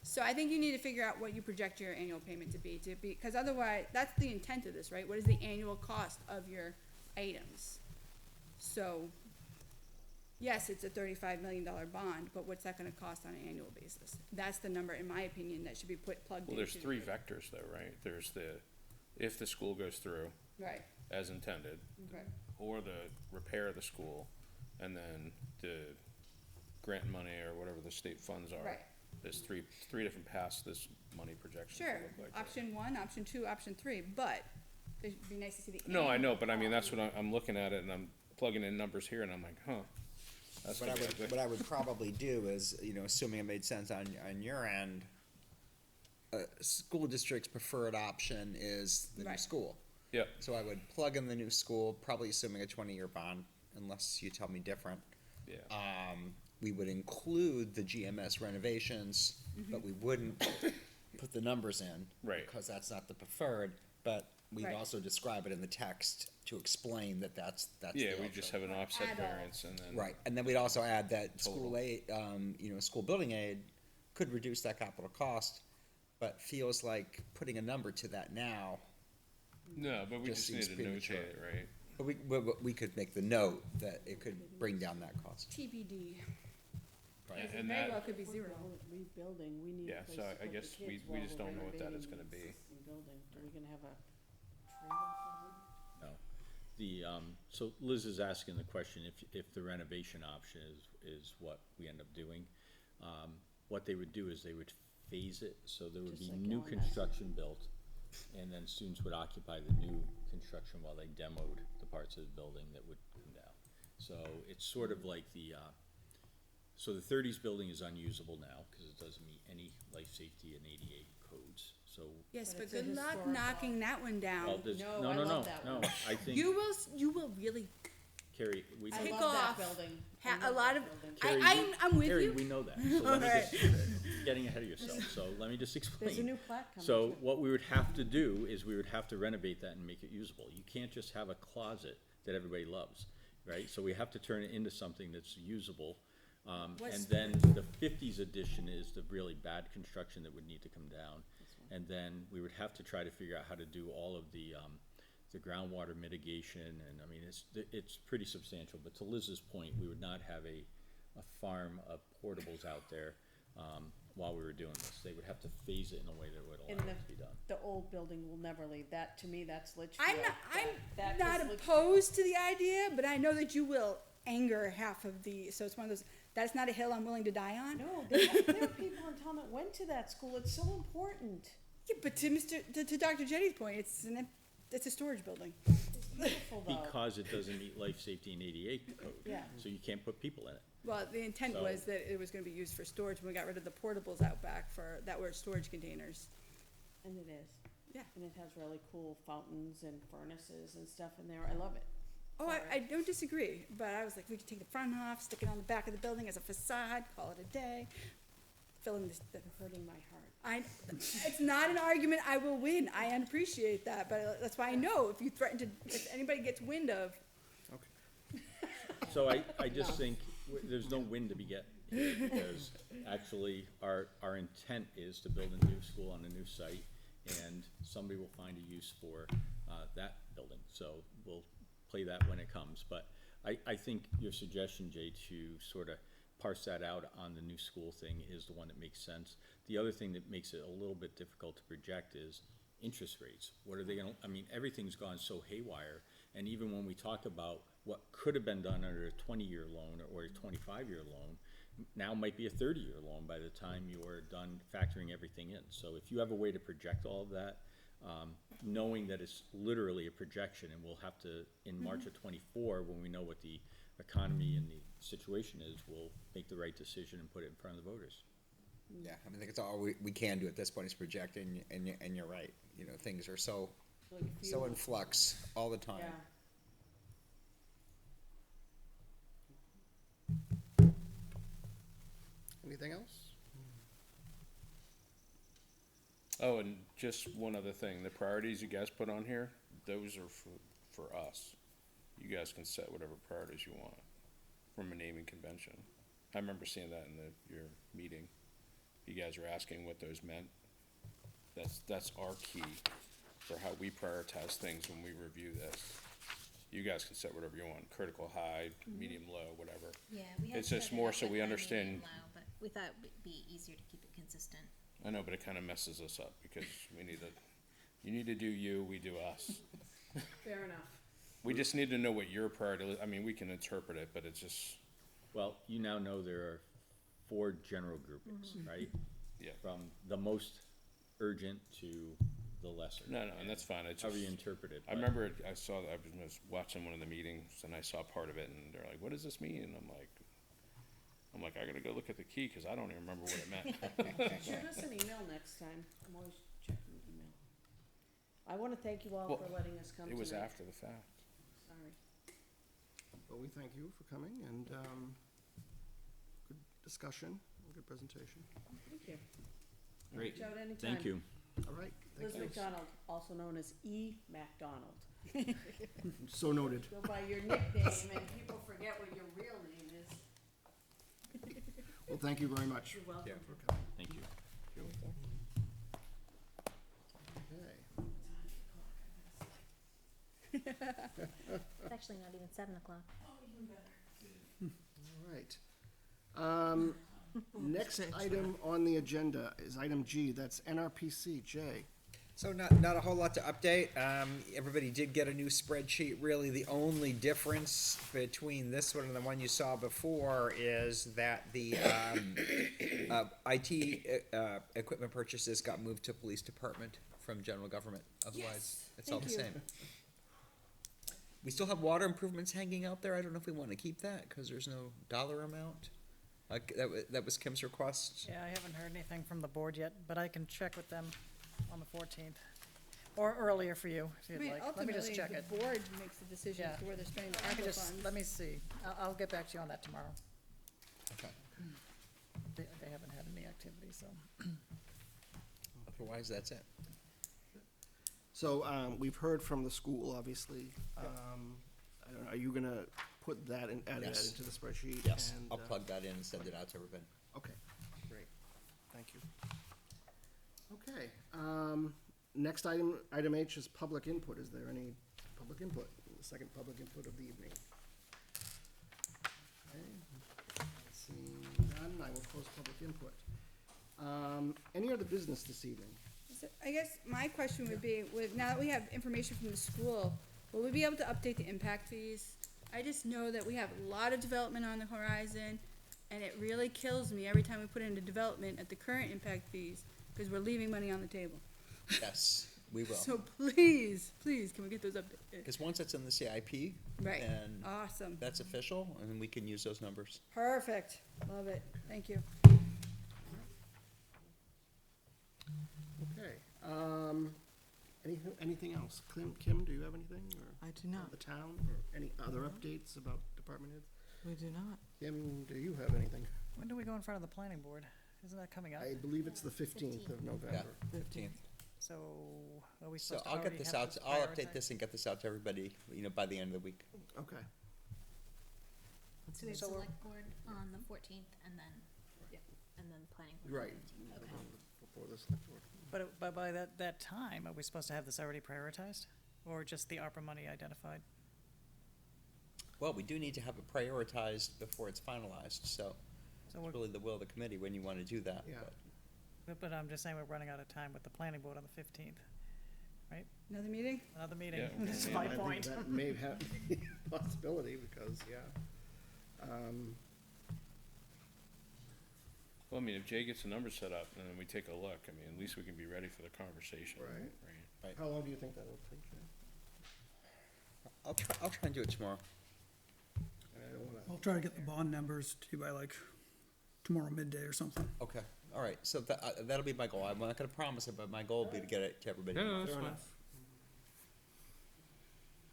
So I think you need to figure out what you project your annual payment to be, because otherwise, that's the intent of this, right? What is the annual cost of your items? So, yes, it's a $35 million bond, but what's that gonna cost on an annual basis? That's the number, in my opinion, that should be plugged into. Well, there's 3 vectors though, right? There's if the school goes through Right, as intended, okay, or the repair of the school, and then the grant money or whatever the state funds are. right. There's three different paths this money projection Sure, could look like. option 1, option 2, option 3, but it'd be nice to see the. No, I annual know, but I mean, that's cost. what I'm looking at it and I'm plugging in numbers here and I'm like, huh. That's What I gonna be would, ugly. what I would probably do is, you know, assuming it made sense on your end, school district's preferred option is the new Right. school. Yep, So I would plug in the new school, probably assuming a 20-year bond, unless you tell me different. yeah. We would include the GMS renovations, but we wouldn't put the numbers in. Right. Because that's not the preferred, but we'd Right. also describe it in the text to explain that that's the Yeah, we just have an offset Add all. variance and then. Right, and then we'd also add that Total. school aid, school building aid could reduce that capital cost, but feels like putting a number to that now. No, but we Just just need seems to premature. notate it, right? But we could make the note that it could bring down that cost. TBD. Yeah, It and very well that, could be zero. Rebuilding, we need a Yeah, place so to I put the guess we- kids we while just we're don't know what that is renovating gonna the be. existing building. Are we gonna have a trailer for them? No. The, so Liz is asking the question, if the renovation option is what we end up doing, what they would do is they would phase it, so there would Just be like new LMS. construction built, and then students would occupy the new construction while they demoed the parts of the building that would come down. So it's sort of like so the thirties building is unusable now, cause it doesn't meet any life safety and ADA codes, so. Yes, But but it's a good luck historical- knocking that one Well, down. there's, No, no, I no, love no, that no, one. I think, You will really Carrie, we. I Pick love that off building. I ha- a love lot that of, building. Carrie, I'm with Carrie, you. we know that, so let me Alright. just, getting ahead of yourself, so let me just explain. There's a new plaque coming So too. what we would have to do is we would have to renovate that and make it usable. You can't just have a closet that everybody loves, right? So we have to turn it into something that's usable. What's And then the fifties edition is the really bad construction that would need to come down. And then we would have to try to figure out how to do all of the groundwater mitigation, and I mean, it's pretty substantial. But to Liz's point, we would not have a farm of portables out there, while we were doing this. They would have to phase it in a way that would And allow it to be done. The old building will never leave. That, to me, that's Litchfield. I'm That not is Litchfield. opposed to the idea, but I know that you will anger half of the, so it's one of those, that's not a hill I'm willing to die on. No, there are people in town that went to that school. It's so important. Yeah, but to Dr. Jetty's point, it's a storage building. It's beautiful though. Because it doesn't meet life safety and ADA code. Yeah. So you can't put people in it. Well, the intent So- was that it was gonna be used for storage, when we got rid of the portables out back that were storage containers. And it is. Yeah. And it has really cool fountains and furnaces and stuff in there. I love it. Oh, I don't disagree, but I was like, we could take the front off, stick it on the back of the building as a facade, call it a day, fill in the Hurting my heart. it's not an argument I will win. I appreciate that, but that's why I know if you threaten to, if anybody gets wind of, So I just think there's no win to be get here, because actually our intent is to build a new school on a new site, and somebody will find a use for that building. So we'll play that when it comes. But I think your suggestion, Jay, to sort of parse that out on the new school thing is the one that makes sense. The other thing that makes it a little bit difficult to project is interest rates. What are they gonna, I mean, everything's gone so haywire, and even when we talk about what could have been done under a 20-year loan or a 25-year loan, now might be a 30-year loan by the time you're done factoring everything in. So if you have a way to project all of that, knowing that it's literally a projection, and we'll have to, in March of '24, when we know what the economy and the situation is, we'll make the right decision and put it in front of the voters. Yeah, I mean, I think it's all we can do at this point is project, and you're right. You know, things are so in flux all the time. Yeah. Anything else? Oh, and just one other thing, the priorities you guys put on here, those are for us. You guys can set whatever priorities you want from a naming convention. I remember seeing that in your meeting. You guys were asking what those meant. That's our key for how we prioritize things when we review this. You guys can set whatever you want, critical high, medium low, whatever. Yeah, we had It's just set it more up so with we high, understand- medium, low, but we thought it would be easier to keep it consistent. I know, but it kinda messes us up because you need to do you, we do us. Fair enough. We just need to know what your priority is. I mean, we can interpret it, but it's just, Well, you now know there are 4 general groupings, right? yeah. From the most urgent to the lesser. No, and that's fine. It's However just, you interpret it. I but- remember I was watching one of the meetings and I saw part of it and they're like, what does this mean? And I'm like, I gotta go look at the key because I don't even remember what it meant. Shoot us an email next time. I'm always checking email. I wanna thank you all Well, for letting us come It was tonight. after the fact. Sorry. Well, we thank you for coming, and good discussion, good presentation. Thank you. Great, Reach out anytime. thank you. All right, Liz thank you. McDonald, also known as E. MacDonald. So noted. Go by your nickname and people forget what your real name is. Well, thank you very much. You're welcome. for coming. Thank you. Okay, It's actually not even 7 o'clock. all right. Next item on the agenda is item G, that's NRPC. Jay. So not a whole lot to update. Everybody did get a new spreadsheet. Really, the only difference between this one and the one you saw before is that the IT equipment purchases got moved to police department from general government. Otherwise, Yes, it's all thank the you. same. We still have water improvements hanging out there. I don't know if we want to keep that because there's no dollar amount. That was Kim's request. Yeah, I haven't heard anything from the board yet, but I can check with them on the 14th. Or earlier for you, if I you'd mean, like. Let me just ultimately, check the it. board makes the decision as to where they're spending the I can ARPA just, funds. let me see. I'll get back to you on that tomorrow. Okay. They haven't had any activity, so. Otherwise, that's it. So, we've heard from the school, obviously. I don't know, are you gonna put that in, add that Yes. into the spreadsheet? Yes, and, I'll plug that in and send it out to everybody. Okay, great, thank you. Okay, next item H is public input. Is there any public input? The second public input of the evening. Okay, seeing none, I will close public input. Any other business this evening? So I guess my question would be, now that we have information from the school, will we be able to update the impact fees? I just know that we have a lot of development on the horizon, and it really kills me every time we put into development at the current impact fees, because we're leaving money on the table. Yes, we will. So please, can we get those updated? Because once it's in the CIP, Right, and awesome, that's official, and then we can use those numbers. perfect, love it, thank you. Okay, anything else? Kim, do you have anything, or I do not, the town, or any other updates about department heads? we do not. Kim, do you have anything? When do we go in front of the planning board? Isn't that coming up? I believe it's the 15th of Yeah, November. 15th. So are we So supposed to I'll already get this have out, I'll update prioritized? this and get this out to everybody, by the end of the week. Okay. So we have So we're- select board on the 14th and then, and then planning board. Right. Okay. Before the select board. But by that time, are we supposed to have this already prioritized? Or just the ARPA money identified? Well, we do need to have it prioritized before it's finalized, so So it's we're, really the will of the committee when you want to do that. Yeah. but- but I'm just saying we're running out of time with the planning board on the 15th. Another meeting? Another meeting, Yeah. this is Yeah, my I think point. That may have a possibility, because, yeah. Well, I mean, if Jay gets the numbers set up and then we take a look, I mean, at least we can be ready for the conversation. Right. How long do you think that will take, Jay? I'll try and do it tomorrow. I don't wanna. I'll try to get the bond numbers to you by like tomorrow midday or something. Okay, all right, so that'll be my goal. I'm not gonna promise it, but my goal will be to get it to everybody. Yeah, no, that's Fair fine. enough.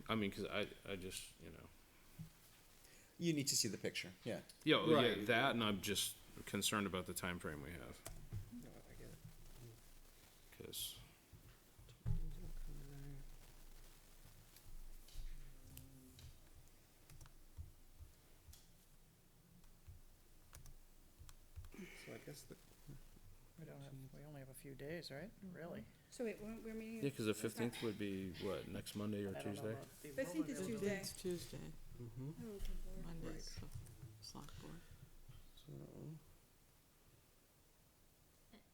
I mean, cause I just, You need to see the picture, yeah. yeah, well, yeah, Right. that, and I'm just concerned about the time frame we have, No, I get it. cause, So I guess the, We only have a few days, right? Really? So wait, we're meeting. yeah, cause the 15th would be, what, next Monday or I don't know Tuesday? about the 15th is enrollment. Tuesday. It's Tuesday, mhm. Monday's the select board. So,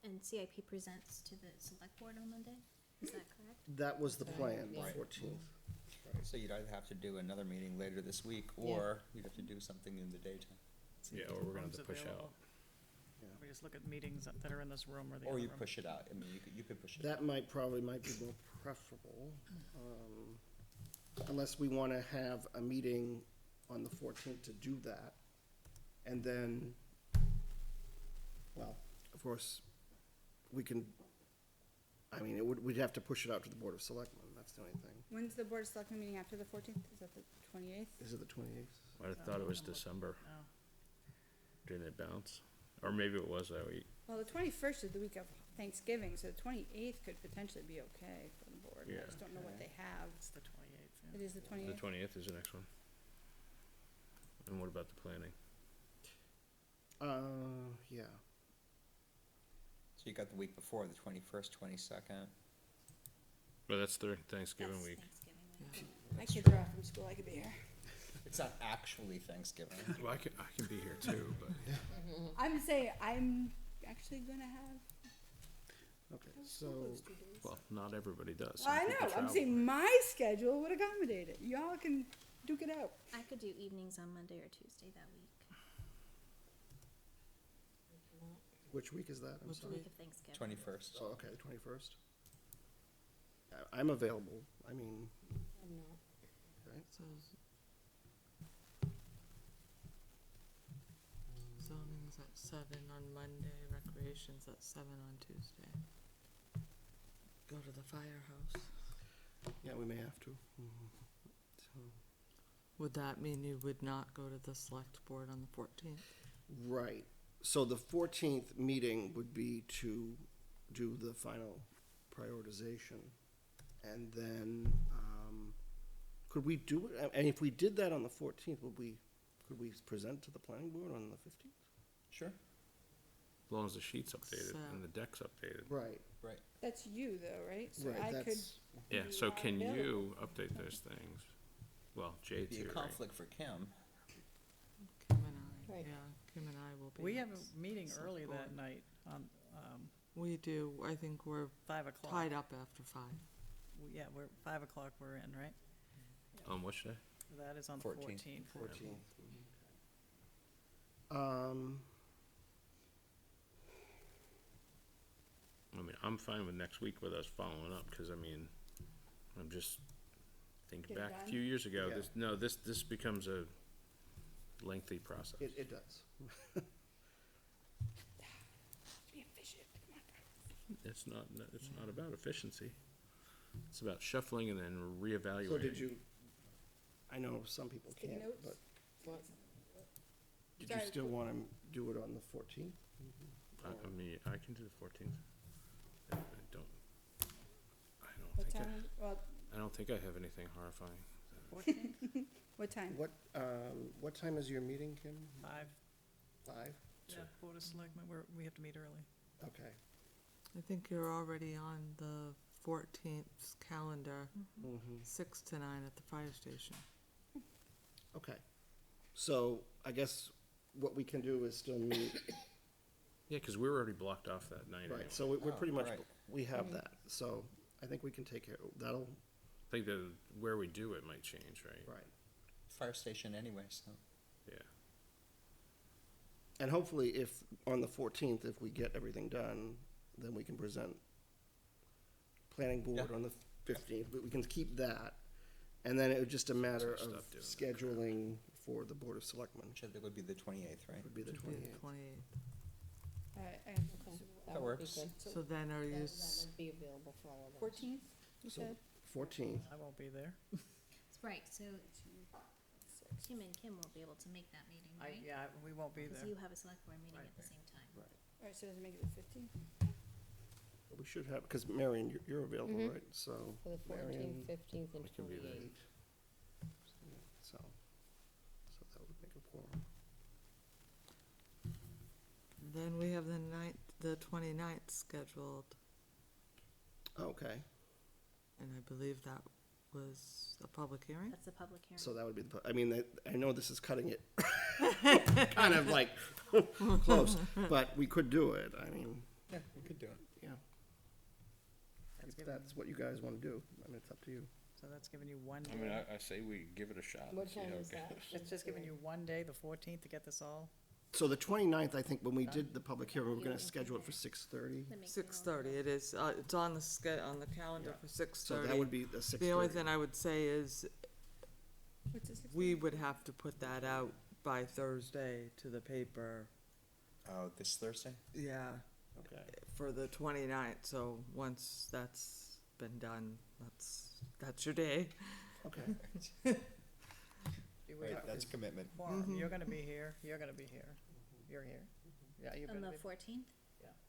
And CIP presents to the select board on Monday, is that correct? that was the plan, the Right. 14th. So you'd either have to do another meeting later this week, or you'd have to do something in the daytime. See Yeah, if or the we're gonna have room's to push out. available. We just look at meetings that are in this room or the Or other you room. push it out, I mean, you could push it. That might be more preferable, unless we wanna have a meeting on the 14th to do that. And then, well, of course, we can, I mean, we'd have to push it out to the Board of Selectmen, that's the only thing. When's the board of selectmen meeting after the 14th? Is that the 28th? Is it the 28th? I thought it was December, Oh. didn't it bounce? Or maybe it was that week. Well, the 21st is the week of Thanksgiving, so the 28th could potentially be okay for the board. I Yeah. just don't know what they have. It's the 28th, It is the The 28th? 20th is the next one. And what about the planning? Yeah. So you got the week before, the 21st, 22nd. Well, that's Thanksgiving That's week. Thanksgiving week. Yeah. My kids are off from school, I could be here. It's not actually Thanksgiving. Well, I can be here too, but. I'm saying, I'm actually gonna have. Okay, so, those 2 days. Well, not everybody does. Some I people know, I'm travel, saying right? my schedule would accommodate it. Y'all can duke it out. I could do evenings on Monday or Tuesday that week, which week is that? I'm Which the sorry. week of Thanksgiving. 21st. Oh, okay, the 21st. I'm available. I mean, I'm not. okay. So zoning's at 7 on Monday, recreation's at 7 on Tuesday. Go to the firehouse. Yeah, we may have to. So, Would that mean you would not go to the select board on the 14th? right. So the 14th meeting would be to do the final prioritization. And then, could we do it, and if we did that on the 14th, could we present to the planning board on the 15th? Sure. As long as the sheet's updated So- and the deck's updated. Right, Right. That's you though, right? So right, I could, that's, Yeah, You so are can you available. update those things? Well, Jay Be too, a right? conflict for Kim. Kim and I, Right. yeah, Kim and I will be. We have at a meeting select early board. that night on, We do, I think we're 5 o'clock. tied up after 5. Yeah, we're, 5 o'clock we're in, right? On which day? That is on the 14th. 14th. 14th. I mean, I'm fine with next week with us following up, cause I mean, I'm just thinking Get it back a done? few years ago, Yeah. this becomes a lengthy process. It does. be efficient, come on. It's not about efficiency. It's about shuffling and then reevaluating. So did you, I know some people Taking can't, notes? but What? did you Sorry. still wanna do it on the 14th? I mean, I can do the 14th. I don't What think time, well, I don't think I have anything horrifying. 14th, what time? What time is your meeting, Kim? 5, 5? yeah, Board of Selectmen, we have to meet early. Okay. I think you're already on the 14th calendar, Mm-hmm. 6 to 9 at the fire station. Okay. So I guess what we can do is still meet, Yeah, cause we were already blocked off that night. anyway. right, so we're Oh, pretty much, right. we have that, so I think we can take care, that'll, I think that where we do it might change, right? right. Fire station anyway, so. Yeah. And hopefully if, on the 14th, if we get everything done, then we can present planning board Yeah. on the 15th, but we can keep that. And then it was just a matter So of stop doing that. scheduling for the Board of Selectmen, Which I think would be the 28th, right? would be the Should be the 28th. 28th. Okay, That that would be works. good. So then are you, That would be available for all of us. 14th, you So- said? 14th, I won't be there. Right, so Tim and Kim will be able to make that meeting, right? Yeah, we won't be Because there. you have a select board meeting at the same time. Alright, so does it make it the 15th? we should have, because Marion, you're available, Mhm. right? So, For the Marion, 14th, 15th, and we can be there. 28th. so that would make a quorum. then we have the 29th scheduled, Okay, and I believe that was a public hearing? That's a public hearing. so that would be the, I mean, I know this is cutting it kind of like close, but we could do it, I mean, Yeah, we could do it. yeah. That's If giving, that's what you guys wanna do, I mean, it's up to you. so that's giving you one I mean, day. I say we give it a shot. and What see time how it is that? goes. It's just giving you one day, the 14th, to get this all. So the 29th, I think, when we did the public hearing, we were gonna schedule it for 6:30. That makes it a little 6:30, it is, it's on the calendar Yeah. for So 6:30. that would be the 6:30. The only thing I would say is, What's the 6th? we would have to put that out by Thursday to the paper, Oh, this Thursday? yeah, Okay. for the 29th, so once that's been done, that's your day. Okay. You Right, have that's a commitment. quorum. Mhm. You're gonna be here, you're gonna be here, you're here. Yeah, you're On gonna the be, 14th?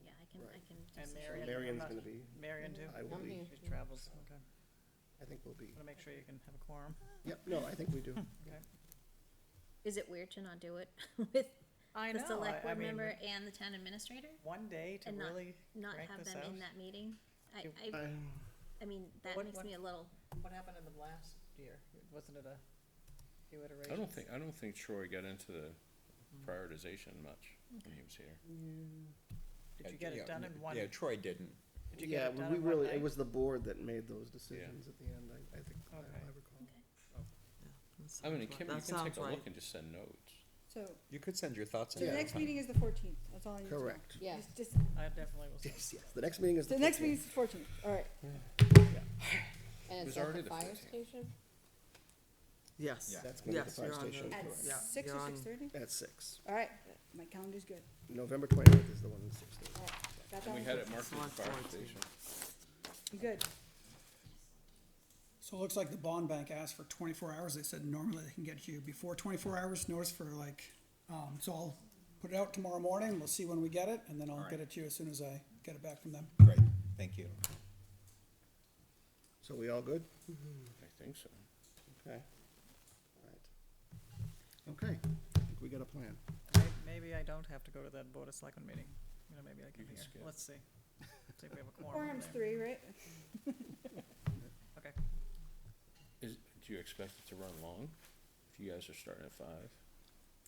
Yeah, I can, I can. And just- Marion. Marion's I'm gonna not- be, Marion too? I will I'm be, here. She travels, okay. I think we'll be. Wanna make sure you can have a quorum. Yep, no, I think we do. Okay. Is it weird to not do it with I the know, select I board mean, member and the town administrator? one day to And really Not crank have this them out. in that meeting? You- I mean, that What- makes what- me a little, What happened in the last year? Wasn't it a few iterations? I don't think Troy got into the prioritization much when he was here. Did you get it done in one? Yeah, Troy didn't. Did you Yeah, get it done we in one really, night? it was the board that made those decisions at the end, I think, I Okay. recall. I mean, That Kim, you can sounds take a right. look and just send notes. So, You could send your thoughts so in. the Yeah. next meeting is the 14th, that's all I need to know. Correct. Yeah. Just, I definitely will. Yes, yes, the next meeting is so the the next 14th. meeting is the 14th, all right. And was it's at already the the fire 14th. station? Yes. Yeah. That's gonna be the Yes, fire you're on the- station. At correct. Yeah, 6 you're or on- 6:30? At 6. All right, my calendar's good. November 20th is the one in 16. All right, got that And we one had good. it marked as the Select fire board. station. Good. So it looks like the bond bank asked for 24 hours. They said normally they can get you before 24 hours notice for like, so I'll put it out tomorrow morning. We'll see when we get it, and then I'll get it to you as soon as I get it back from them. Great, thank you. So we all good? I think so. Okay. All right. Okay, I think we got a plan. Maybe I don't have to go to that Board of Selectmen meeting. You know, maybe I can can hear. skip. Let's see. See if we have a quorum. Quorum's there. 3, right? Okay. Do you expect it to run long? If you guys are starting at 5?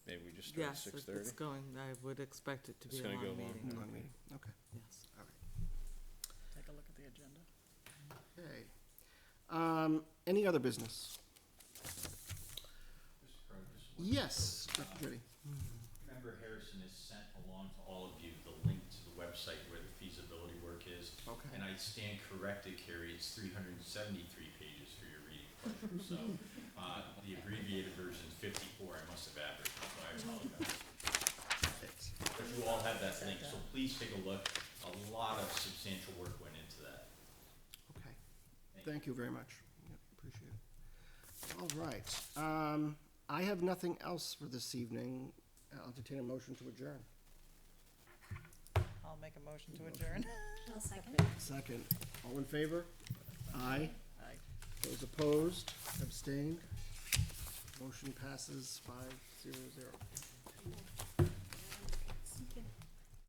Maybe we just start at Yes, 6:30? it's going, I would expect it to It's be a gonna long go long. meeting. Long meeting, okay. Yes. Take a look at the agenda. Okay. Any other business? Yes, Dr. Judy. Member Harrison has sent along to all of you the link to the website where the feasibility work is. Okay. And I stand corrected, Carrie, it's 373 pages for your reading pleasure. So, the abbreviated version is 54, I must have averaged, so I apologize. Thanks. But you all have that link, so please take a look. A lot of substantial work went into that. Okay. Thank you very much. Yep, appreciate it. All right. I have nothing else for this evening. I'll entertain a motion to adjourn. I'll make a motion to adjourn. I'll second. Second. All in favor? Aye. Aye. Those opposed? Abstained? Motion passes 5-0-0.